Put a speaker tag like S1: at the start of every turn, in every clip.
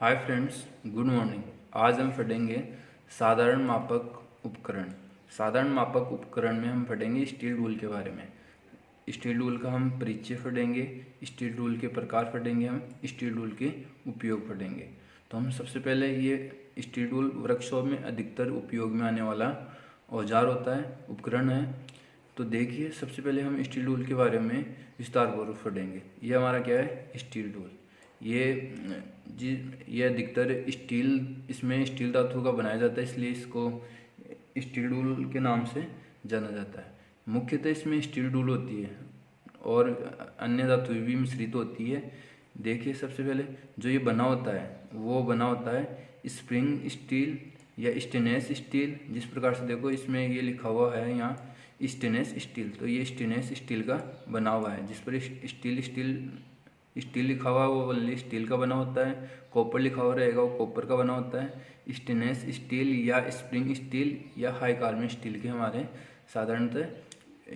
S1: Hi friends, good morning. आज हम पढ़ेंगे साधारण मापक उपकरण। साधारण मापक उपकरण में हम पढ़ेंगे स्टील रूल के बारे में। स्टील रूल का हम परिचय पढ़ेंगे, स्टील रूल के प्रकार पढ़ेंगे, हम स्टील रूल के उपयोग पढ़ेंगे। तो हम सबसे पहले ये स्टील रूल वर्कशॉप में अधिकतर उपयोग में आने वाला औजार होता है, उपकरण है। तो देखिए, सबसे पहले हम स्टील रूल के बारे में विस्तारपूर्वक पढ़ेंगे। ये हमारा क्या है? Steel rule. ये अधिकतर इसमें स्टील धातु का बनाया जाता है, इसलिए इसको स्टील रूल के नाम से जाना जाता है। मुख्यतः इसमें स्टील रूल होती है और अन्य धातु भी मिश्रित होती है। देखिए, सबसे पहले जो ये बना होता है वो बना होता है स्प्रिंग स्टील या स्टेनलेस स्टील। जिस प्रकार से देखो, इसमें ये लिखा हुआ है यहाँ स्टेनलेस स्टील, तो ये स्टेनलेस स्टील का बना हुआ है। जिस पर स्टील लिखा हुआ है वो ओनली स्टील का बना होता है। कॉपर लिखा हुआ रहेगा वो कॉपर का बना होता है। स्टेनलेस स्टील या स्प्रिंग स्टील या हाई कार्बन स्टील के हमारे साधारणतः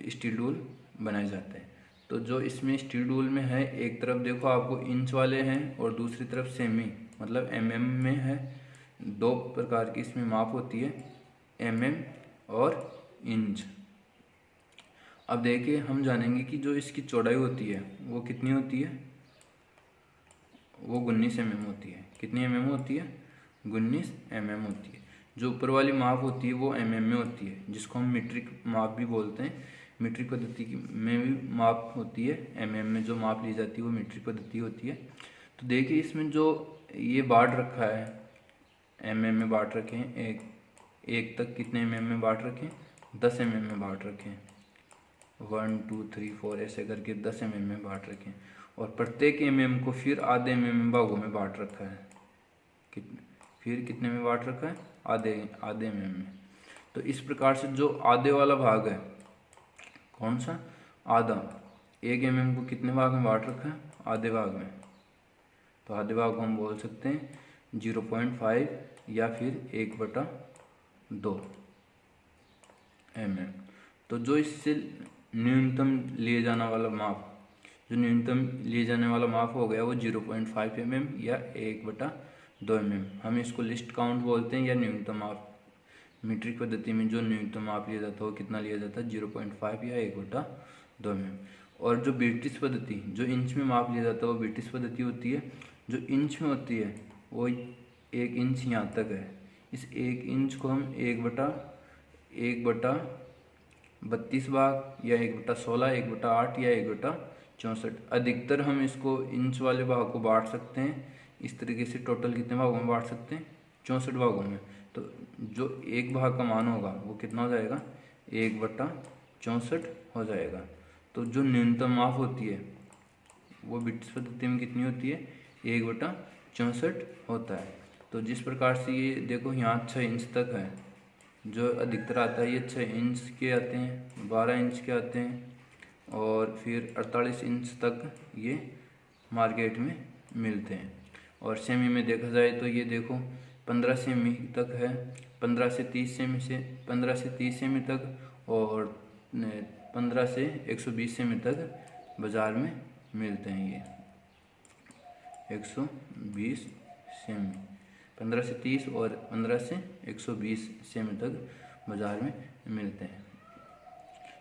S1: स्टील रूल बनाए जाते हैं। तो जो इसमें स्टील रूल में है, एक तरफ देखो आपको इंच वाले हैं और दूसरी तरफ सेमी मतलब mm में है। दो प्रकार की इसमें माप होती है, mm और इंच। अब देखिए, हम जानेंगे कि जो इसकी चौड़ाई होती है वो कितनी होती है। वो 19 mm होती है। कितनी mm होती है? 19 mm होती है। जो ऊपर वाली माप होती है वो mm में होती है, जिसको हम मीट्रिक माप भी बोलते हैं। मीट्रिक पद्धति में भी माप होती है। mm में जो माप ली जाती है वो मीट्रिक पद्धति होती है। तो देखिए, इसमें जो ये बांट रखा है, mm में बांट रखे हैं, एक तक कितने mm में बांट रखे हैं? 10 mm में बांट रखे हैं। 1 2 3 4 ऐसे करके 10 mm में बांट रखे हैं। और प्रत्येक mm को फिर आधे mm भागों में बांट रखा है। फिर कितने में बांट रखा है? आधे mm में। तो इस प्रकार से जो आधे वाला भाग है, कौन सा? आधा। 1 mm को कितने भाग में बांट रखा है? आधे भाग में। तो आधे भाग को हम बोल सकते हैं 0.5 या फिर 1/2 mm। तो जो इससे न्यूनतम लिए जाने वाला माप हो गया वो 0.5 mm या 1/2 mm। हम इसको लिस्ट काउंट बोलते हैं या न्यूनतम माप। मीट्रिक पद्धति में जो न्यूनतम माप लिया जाता है वो कितना लिया जाता है? 0.5 या 1/2 mm। और जो ब्रिटिश पद्धति, जो इंच में माप लिया जाता है वो ब्रिटिश पद्धति होती है। जो इंच में होती है वो 1 इंच यहाँ तक है। इस 1 इंच को हम 1/32 भाग या 1/16, 1/8 या 1/64। अधिकतर हम इसको इंच वाले भाग को बांट सकते हैं इस तरीके से। टोटल कितने भागों में बांट सकते हैं? 64 भागों में। तो जो एक भाग का मान होगा वो कितना हो जाएगा? 1/64 हो जाएगा। तो जो न्यूनतम माप होती है वो ब्रिटिश पद्धति में कितनी होती है? 1/64 होता है। तो जिस प्रकार से ये देखो, यहाँ 6 इंच तक है। जो अधिकतर आता है ये 6 इंच के आते हैं, 12 इंच के आते हैं और फिर 48 इंच तक ये मार्केट में मिलते हैं। और सेमी में देखा जाए तो ये देखो 15 सेमी तक है, 15 से 30 सेमी तक और 15 से 120 सेमी तक बाज़ार में मिलते हैं। ये 120 सेमी, 15 से 30 और 15 से 120 सेमी तक बाज़ार में मिलते हैं।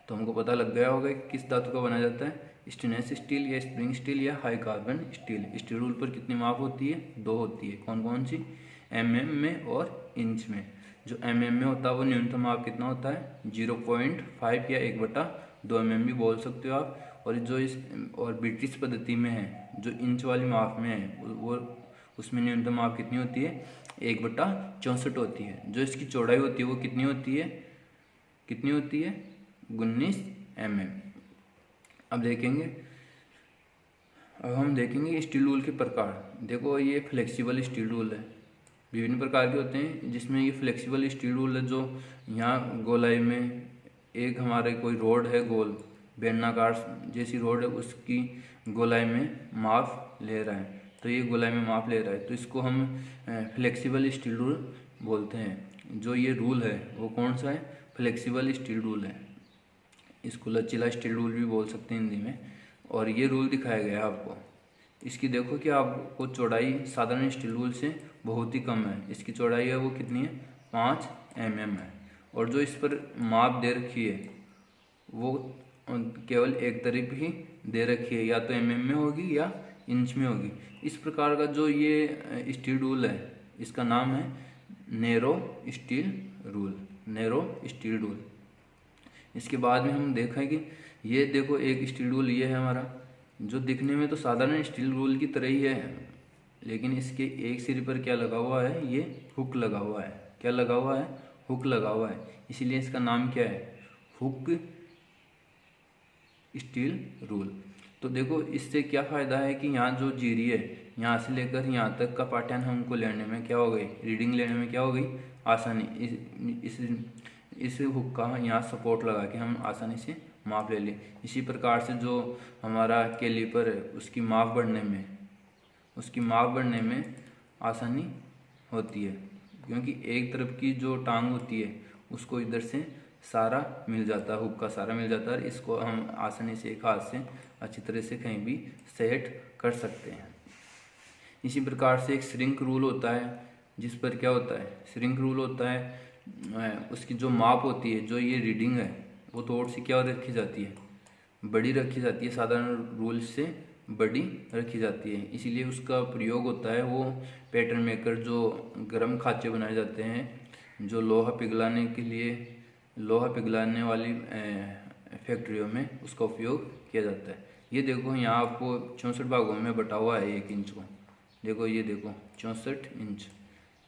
S1: तो हमको पता लग गया होगा कि किस धातु का बनाया जाता है, स्टेनलेस स्टील या स्प्रिंग स्टील या high carbon steel. Steel rule पर कितनी माप होती है? 2 होती है। कौन कौन सी? mm में और इंच में। जो mm में होता है वो न्यूनतम माप कितना होता है? 0.5 या 1/2 mm भी बोल सकते हो आप। और जो और ब्रिटिश पद्धति में है, जो इंच वाली माप में है, वो उसमें न्यूनतम माप कितनी होती है? 1/64 होती है। जो इसकी चौड़ाई होती है वो कितनी होती है? 19 mm। अब हम देखेंगे स्टील रूल के प्रकार। देखो, ये फ्लेक्सिबल स्टील रूल है। विभिन्न प्रकार के होते हैं, जिसमें ये फ्लेक्सिबल स्टील रूल है जो यहाँ गोलाई में एक हमारे कोई रोड है, गोल बेलनाकार जैसी रोड है, उसकी गोलाई में माप ले रहा है। तो ये गोलाई में माप ले रहा है, तो इसको हम फ्लेक्सिबल स्टील रूल बोलते हैं। जो ये रूल है वो कौन सा है? फ्लेक्सिबल स्टील रूल है। इसको लचीला स्टील रूल भी बोल सकते हैं हिंदी में। और ये रूल दिखाया गया है आपको। इसकी देखो कि आपको चौड़ाई साधारण स्टील रूल से बहुत ही कम है। इसकी चौड़ाई है वो कितनी है, 5 mm है। और जो इस पर माप दे रखी है वो केवल एक तरफ ही दे रखी है, या तो mm में होगी या इंच में होगी। इस प्रकार का जो ये स्टील रूल है इसका नाम है narrow steel rule, narrow steel rule. इसके बाद में हम देखा है कि ये देखो एक स्टील रूल ये है हमारा, जो दिखने में तो साधारण स्टील रूल की तरह ही है, लेकिन इसके एक सिरे पर क्या लगा हुआ है, ये हुक लगा हुआ है। क्या लगा हुआ है, हुक लगा हुआ है, इसीलिए इसका नाम क्या है, हुक स्टील रूल। तो देखो इससे क्या फ़ायदा है कि यहाँ जो जीरी है यहाँ से लेकर यहाँ तक का पाठ्यांक हमको लेने में क्या हो गई, रीडिंग लेने में क्या हो गई, आसानी। इस हुक का यहाँ सपोर्ट लगा के हम आसानी से माप ले लें। इसी प्रकार से जो हमारा कैलीपर है उसकी माप बढ़ने में आसानी होती है, क्योंकि एक तरफ की जो टांग होती है उसको इधर से सारा मिल जाता है, हुक का सारा मिल जाता है। इसको हम आसानी से एक हाथ से अच्छी तरह से कहीं भी सेट कर सकते हैं। इसी प्रकार से एक श्रिंक रूल होता है, जिस पर क्या होता है, श्रिंक रूल होता है, उसकी जो माप होती है, जो ये रीडिंग है वो थोड़ी सी क्या रखी जाती है, बड़ी रखी जाती है, साधारण रूल से बड़ी रखी जाती है। इसीलिए उसका प्रयोग होता है वो पैटर्न मेकर जो गर्म खांचे बनाए जाते हैं, जो लोहा पिघलाने वाली फैक्ट्रियों में उसका उपयोग किया जाता है। ये देखो यहाँ आपको 64 भागों में बटा हुआ है 1 इंच को। देखो ये देखो 64 इंच,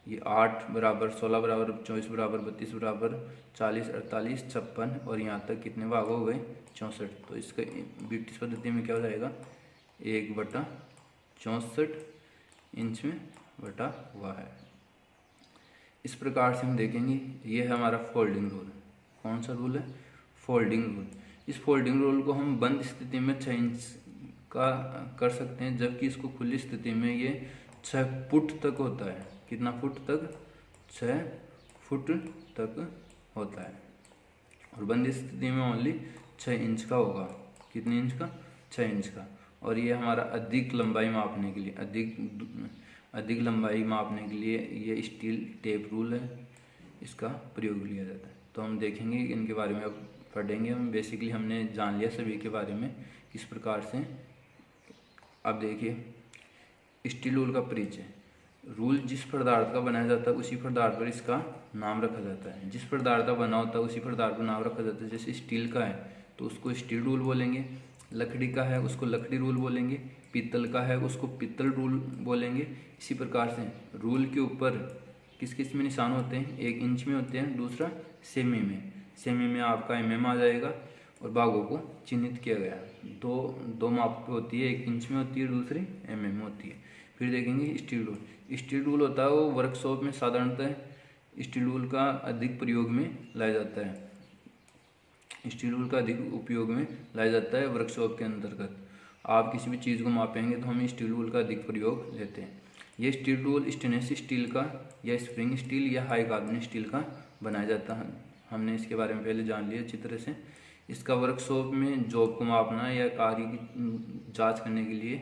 S1: ये 8 बराबर 16 बराबर 24 बराबर 32 बराबर 40 48 56 और यहाँ तक कितने भाग हो गए, 64। तो इसका ब्रिटिश पद्धति में क्या हो जाएगा, 1/64 इंच में बटा हुआ है। इस प्रकार से हम देखेंगे ये है हमारा फोल्डिंग रूल। कौन सा रूल है, फोल्डिंग रूल। इस फोल्डिंग रूल को हम बंद स्थिति में 6 इंच का कर सकते हैं, जबकि इसको खुली स्थिति में ये 6 फुट तक होता है। कितना फुट तक, 6 फुट तक होता है। और बंद स्थिति में ओनली 6 इंच का होगा। कितने इंच का, 6 इंच का। और ये हमारा अधिक लंबाई मापने के लिए, अधिक लंबाई मापने के लिए ये स्टील टेप रूल है, इसका प्रयोग लिया जाता है। तो हम देखेंगे इनके बारे में, अब पढ़ेंगे हम। बेसिकली हमने जान लिया सभी के बारे में किस प्रकार से। अब देखिए स्टील रूल का परिचय। रूल जिस पदार्थ का बनाया जाता है उसी पदार्थ पर इसका नाम रखा जाता है। जिस पदार्थ का बना होता है उसी पदार्थ पर नाम रखा जाता है। जैसे स्टील का है तो उसको स्टील रूल बोलेंगे, लकड़ी का है उसको लकड़ी रूल बोलेंगे, पीतल का है उसको पीतल रूल बोलेंगे। इसी प्रकार से रूल के ऊपर किस किस में निशान होते हैं, 1 इंच में होते हैं, दूसरा सेमी में। सेमी में आपका mm आ जाएगा और भागों को चिन्हित किया गया। दो माप होती है, 1 इंच में होती है, दूसरी mm में होती है। फिर देखेंगे स्टील रूल। स्टील रूल होता है वो वर्कशॉप में साधारणतः स्टील रूल का अधिक प्रयोग में लाया जाता है। स्टील रूल का अधिक उपयोग में लाया जाता है वर्कशॉप के अंतर्गत। आप किसी भी चीज़ को मापेंगे तो हम स्टील रूल का अधिक प्रयोग लेते हैं। ये स्टील रूल स्टेनलेस स्टील का या स्प्रिंग स्टील या हाई कार्बन स्टील का बनाया जाता है। हमने इसके बारे में पहले जान लिया अच्छी तरह से। इसका वर्कशॉप में जॉब को मापना या कार्य की जांच करने के लिए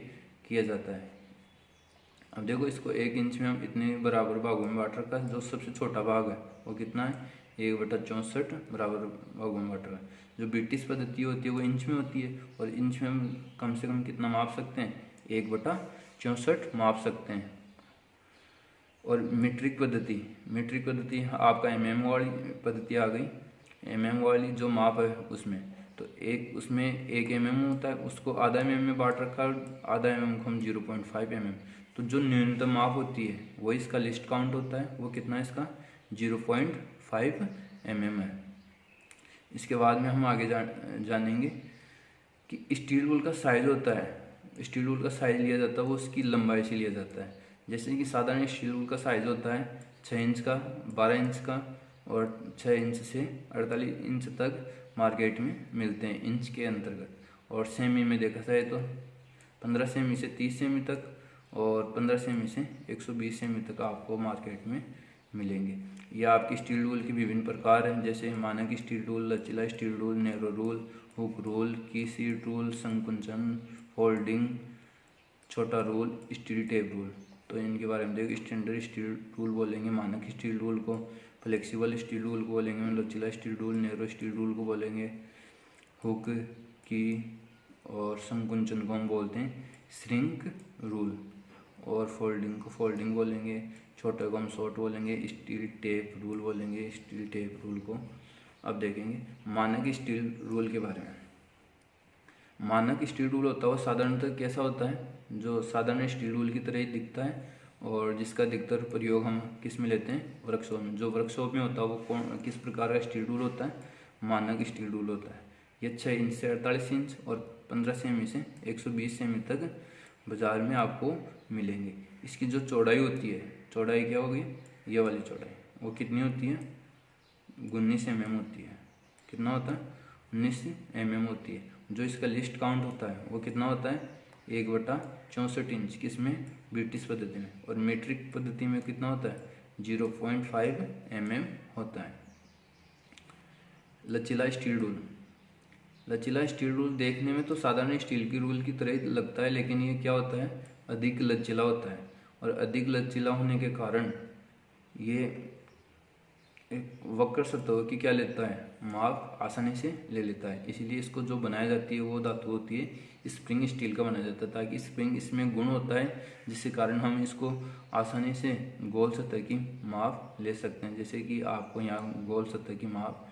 S1: किया जाता है। अब देखो इसको 1 इंच में हम इतने बराबर भागों में बांट रखा है। जो सबसे छोटा भाग है वो कितना है, 1/64 बराबर भागों में बांट रखा है। जो ब्रिटिश पद्धति होती है वो इंच में होती है, और इंच में हम कम से कम कितना माप सकते हैं, 1/64 माप सकते हैं। और मीट्रिक पद्धति आपका mm वाली पद्धति आ गई। mm वाली जो माप है उसमें तो उसमें 1 mm होता है, उसको आधा mm में बांट रखा है, आधा mm को हम 0.5 mm। तो जो न्यूनतम माप होती है वो इसका लिस्ट काउंट होता है, वो कितना है इसका 0.5 mm है। इसके बाद में हम आगे जानेंगे कि स्टील रूल का साइज होता है। स्टील रूल का साइज लिया जाता है वो उसकी लंबाई से लिया जाता है। जैसे कि साधारण स्टील रूल का साइज होता है 6 इंच का, 12 इंच का और 6 इंच से 48 इंच तक मार्केट में मिलते हैं इंच के अंतर्गत। और सेमी में देखा जाए तो 15 सेमी से 30 सेमी तक और 15 सेमी से 120 सेमी तक आपको मार्केट में मिलेंगे। ये आपकी स्टील रूल के विभिन्न प्रकार हैं, जैसे मानक स्टील रूल, लचीला steel rule, narrow rule, hook rule, की सीट रूल, संकुचन, फोल्डिंग, छोटा रूल, स्टील टेप रूल। तो इनके बारे में देखो, स्टैंडर्ड स्टील रूल बोलेंगे, मानक स्टील रूल को, फ्लेक्सिबल स्टील रूल को बोलेंगे, लचीला steel rule, narrow steel rule को बोलेंगे, हुक की और संकुंचन को हम बोलते हैं श्रिंक रूल, और फोल्डिंग बोलेंगे, छोटे को हम शॉर्ट बोलेंगे, स्टील टेप रूल बोलेंगे, स्टील टेप रूल को। अब देखेंगे मानक स्टील रूल के बारे में। मानक स्टील रूल होता है वो साधारणतः कैसा होता है, जो साधारण स्टील रूल की तरह ही दिखता है, और जिसका अधिकतर प्रयोग हम किस में लेते हैं, वर्कशॉप में। जो वर्कशॉप में होता है वो किस प्रकार का स्टील रूल होता है, मानक स्टील रूल होता है। ये 6 इंच से 48 इंच और 15 सेमी से 120 सेमी तक बाजार में आपको मिलेंगे। इसकी जो चौड़ाई होती है, चौड़ाई क्या होगी, ये वाली चौड़ाई, वो कितनी होती है, 19 mm होती है। कितना होता है, 19 mm होती है। जो इसका लिस्ट काउंट होता है वो कितना होता है, 1/64 इंच, किसमें, ब्रिटिश पद्धति में, और मीट्रिक पद्धति में कितना होता है, 0.5 mm होता है। लचीला स्टील रूल। लचीला स्टील रूल देखने में तो साधारण स्टील की रूल की तरह ही लगता है, लेकिन ये क्या होता है, अधिक लचीला होता है, और अधिक लचीला होने के कारण ये एक वक्र सतह की क्या लेता है, माप आसानी से ले लेता है। इसीलिए इसको जो बनाई जाती है वो धातु होती है स्प्रिंग स्टील का बनाया जाता है, ताकि स्प्रिंग इसमें गुण होता है जिसके कारण हम इसको आसानी से गोल सतह की माप ले सकते हैं, जैसे कि आपको यहाँ गोल सतह की माप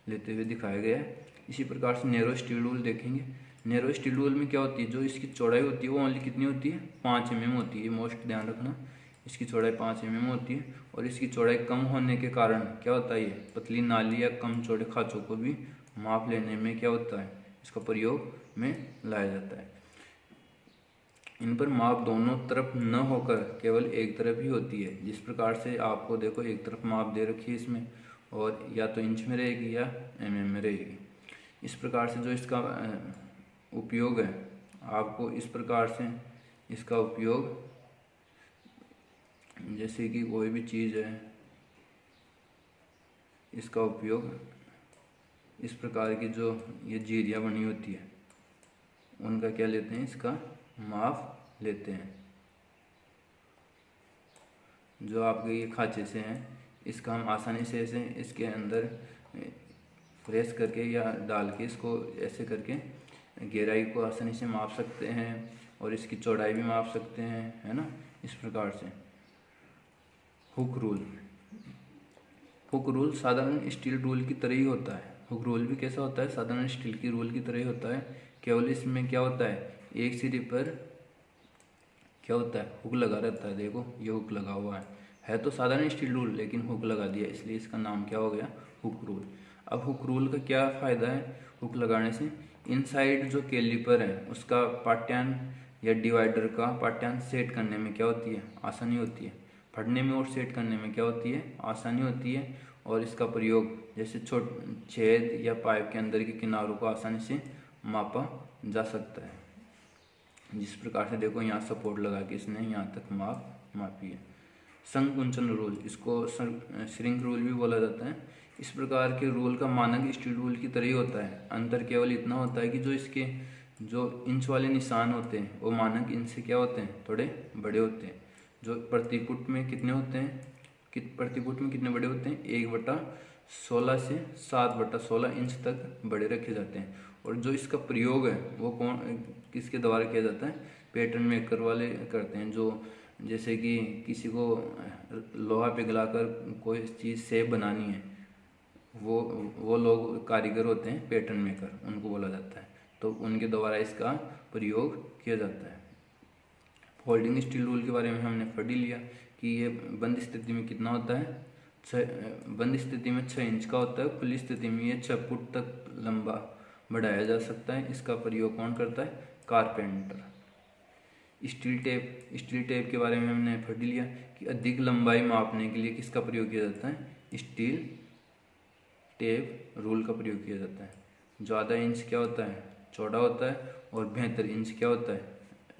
S1: लेते हुए दिखाया गया है। इसी प्रकार से नैरो स्टील रूल देखेंगे। नैरो स्टील रूल में क्या होती है, जो इसकी चौड़ाई होती है वो ओनली कितनी होती है, 5 mm होती है। मोस्ट ध्यान रखना, इसकी चौड़ाई 5 mm होती है, और इसकी चौड़ाई कम होने के कारण क्या होता है, ये पतली नाली या कम चौड़े खाँचों को भी माप लेने में क्या होता है, इसका प्रयोग में लाया जाता है। इन पर माप दोनों तरफ न होकर केवल एक तरफ ही होती है। जिस प्रकार से आपको देखो एक तरफ माप दे रखी है इसमें, और या तो इंच में रहेगी या mm में रहेगी। इस प्रकार से जो इसका उपयोग है, आपको इस प्रकार से इसका उपयोग, जैसे कि कोई भी चीज़ है, इसका उपयोग इस प्रकार की जो ये जीरियाँ बनी होती है उनका क्या लेते हैं, इसका माप लेते हैं। जो आपके ये खाँचे से हैं, इसका हम आसानी से ऐसे इसके अंदर प्रेस करके या डाल के इसको ऐसे करके गहराई को आसानी से माप सकते हैं, और इसकी चौड़ाई भी माप सकते हैं, है ना। इस प्रकार से हुक रूल। हुक रूल साधारण स्टील रूल की तरह ही होता है। हुक रूल भी कैसा होता है, साधारण स्टील की रूल की तरह ही होता है, केवल इसमें क्या होता है, एक सिरे पर क्या होता है, हुक लगा रहता है। देखो ये हुक लगा हुआ है तो साधारण स्टील रूल, लेकिन हुक लगा दिया, इसलिए इसका नाम क्या हो गया, हुक रूल। अब हुक रूल का क्या फ़ायदा है, हुक लगाने से इनसाइड जो कैलिपर है उसका पाठ्यांक या डिवाइडर का पाठ्यांक सेट करने में क्या होती है, आसानी होती है। फटने में और सेट करने में क्या होती है, आसानी होती है। और इसका प्रयोग जैसे छेद या पाइप के अंदर के किनारों को आसानी से मापा जा सकता है। जिस प्रकार से देखो यहाँ सपोर्ट लगा के इसने यहाँ तक मापी है। संकुंचन रूल, इसको श्रिंक रूल भी बोला जाता है। इस प्रकार के रूल का मानक स्टील रूल की तरह ही होता है। अंतर केवल इतना होता है कि जो इसके जो इंच वाले निशान होते हैं वो मानक इंच से क्या होते हैं, थोड़े बड़े होते हैं। जो प्रति फुट में कितने होते हैं, प्रति फुट में कितने बड़े होते हैं, 1/16 से 7/16 इंच तक बड़े रखे जाते हैं। और जो इसका प्रयोग है वो किसके द्वारा किया जाता है, पैटर्न मेकर वाले करते हैं। जो जैसे कि किसी को लोहा पिघलाकर कोई चीज़ शेप बनानी है, वो लोग कारीगर होते हैं, पैटर्न मेकर उनको बोला जाता है। तो उनके द्वारा इसका प्रयोग किया जाता है। फोल्डिंग स्टील रूल के बारे में हमने पढ़ ही लिया कि ये बंद स्थिति में कितना होता है, बंद स्थिति में 6 इंच का होता है, खुली स्थिति में ये 6 फुट तक लंबा बढ़ाया जा सकता है। इसका प्रयोग कौन करता है, कारपेंटर। स्टील टेप के बारे में हमने पढ़ लिया कि अधिक लंबाई मापने के लिए किसका प्रयोग किया जाता है, स्टील टेप रूल का प्रयोग किया जाता है। ज़्यादा इंच क्या होता है, चौड़ा होता है, और 72 इंच क्या होता है,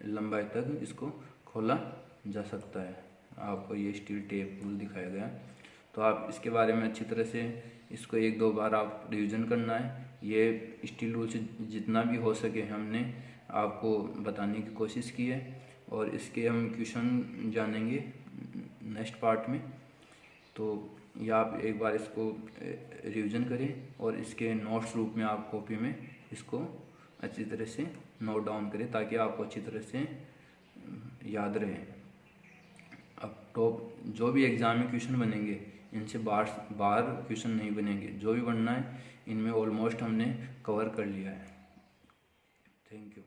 S1: लंबाई तक इसको खोला जा सकता है। आपको ये स्टील टेप रूल दिखाया गया, तो आप इसके बारे में अच्छी तरह से इसको 1-2 बार आप रिवीजन करना है। ये स्टील रूल से जितना भी हो सके हमने आपको बताने की कोशिश की है। और इसके हम क्वेश्चन जानेंगे नेक्स्ट पार्ट में। तो ये आप एक बार इसको रिवीजन करें और इसके नोट्स रूप में आप कॉपी में इसको अच्छी तरह से नोट डाउन करें ताकि आपको अच्छी तरह से याद रहे। अब टॉप जो भी एग्ज़ाम में क्वेश्चन बनेंगे इनसे बाहर क्वेश्चन नहीं बनेंगे, जो भी बनना है इनमें ऑलमोस्ट हमने कवर कर लिया है। Thank you.